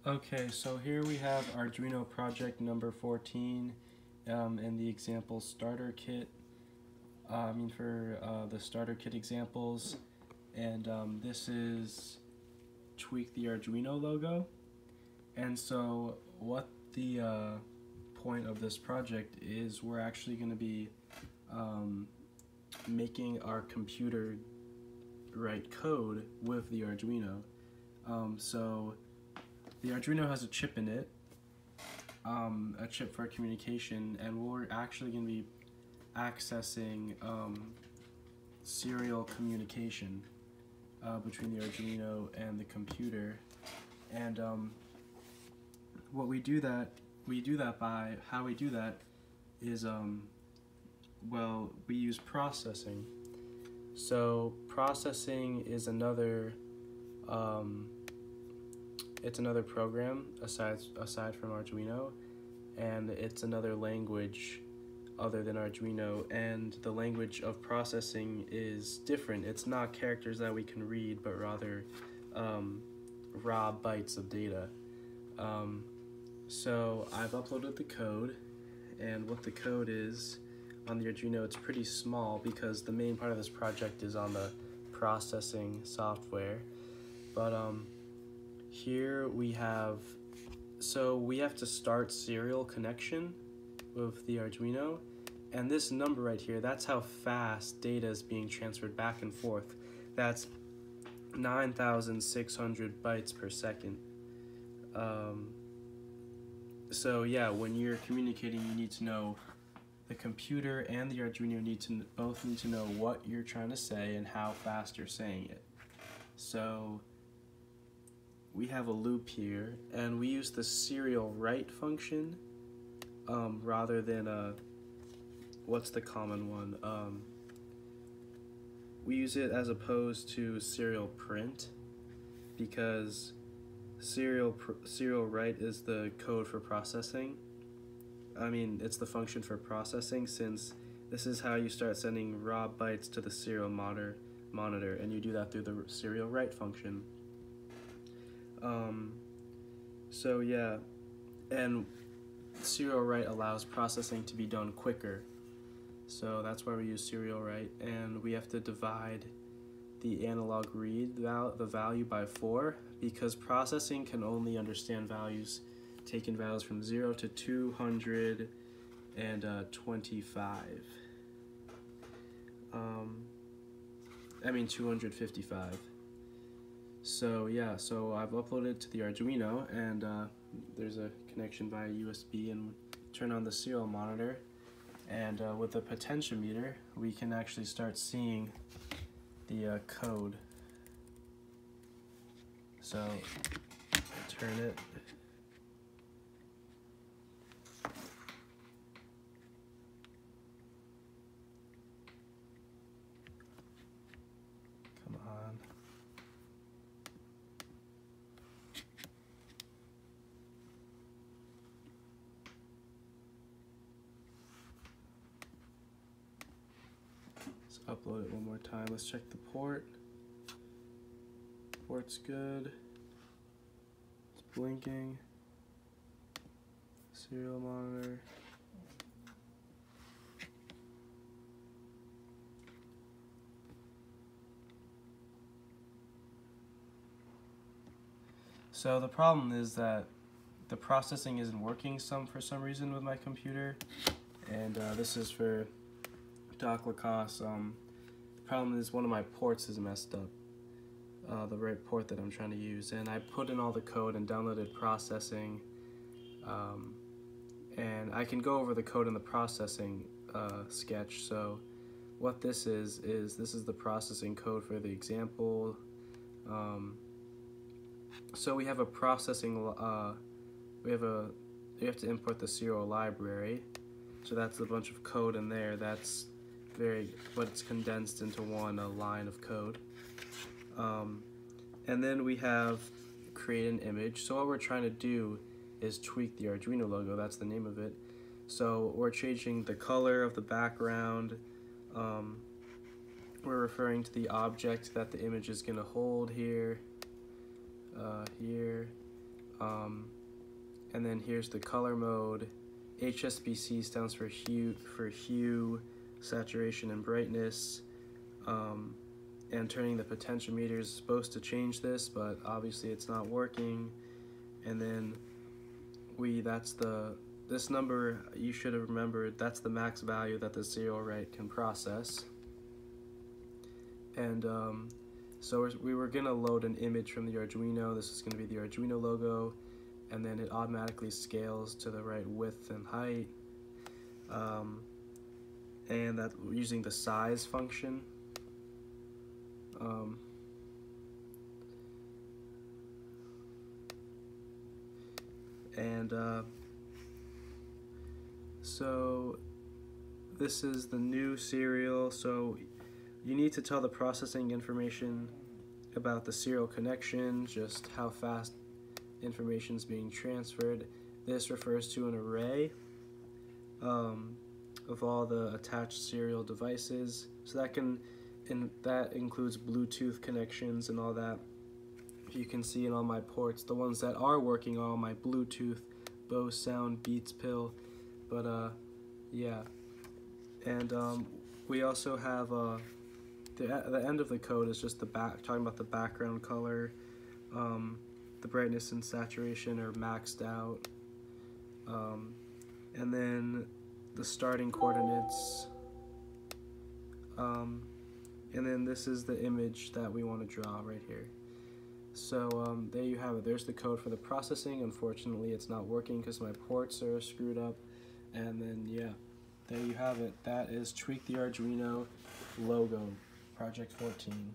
Okay, so here we have Arduino project number 14 and the example starter kit. For the starter kit examples, and this is tweak the Arduino logo. And so what the point of this project is, we're actually going to be making our computer write code with the Arduino. So the Arduino has a chip in it, a chip for communication, and we're actually going to be accessing serial communication between the Arduino and the computer. And how we do that is we use processing. So processing is another it's another program aside from Arduino, and it's another language other than Arduino, and the language of processing is different. It's not characters that we can read, but rather raw bytes of data. So I've uploaded the code, and what the code is on the Arduino, it's pretty small because the main part of this project is on the processing software. But here we have to start serial connection with the Arduino, and this number right here, that's how fast data is being transferred back and forth. That's 9,600 bytes per second. So yeah, when you're communicating, you need to know, the computer and the Arduino both need to know what you're trying to say and how fast you're saying it. So we have a loop here, and we use the serial write function rather than what's the common one? We use it as opposed to serial print, because serial write is the code for processing. It's the function for processing, since this is how you start sending raw bytes to the serial monitor, and you do that through the serial write function. So yeah, and serial write allows processing to be done quicker. So that's why we use serial write, and we have to divide the analog read the value by 4, because processing can only understand values, taking values from 0 to 225. 255. So yeah, so I've uploaded to the Arduino, and there's a connection via USB, and turn on the serial monitor, and with the potentiometer we can actually start seeing the code. So turn it. Come on. Let's upload it one more time. Let's check the port. Port's good. It's blinking. Serial monitor. So the problem is that the processing isn't working for some reason with my computer, and this is for Doc Lacoste. The problem is one of my ports is messed up, the right port that I'm trying to use, and I put in all the code and downloaded processing, and I can go over the code in the processing sketch. So what this is this is the processing code for the example. So we have a processing, you have to import the serial library. So that's a bunch of code in there. But it's condensed into one line of code. And then we have create an image. So what we're trying to do is tweak the Arduino logo. That's the name of it. So we're changing the color of the background. We're referring to the object that the image is going to hold here. And then here's the color mode. HSBC stands for hue, saturation, and brightness. And turning the potentiometer is supposed to change this, but obviously it's not working. And then this number, you should have remembered, that's the max value that the serial write can process. And so we were gonna load an image from the Arduino. This is gonna be the Arduino logo, and then it automatically scales to the right width and height. And that using the size function. So this is the new serial. So you need to tell the processing information about the serial connection, just how fast information is being transferred. This refers to an array of all the attached serial devices. So that includes Bluetooth connections and all that. You can see in all my ports, the ones that are working are all my Bluetooth, Bose Sound, Beats Pill, but yeah. And we also have the end of the code is just talking about the background color. The brightness and saturation are maxed out. And then the starting coordinates. And then this is the image that we want to draw right here. So there you have it. There's the code for the processing. Unfortunately, it's not working because my ports are screwed up. And then, yeah, there you have it. That is Tweak the Arduino logo, Project 14.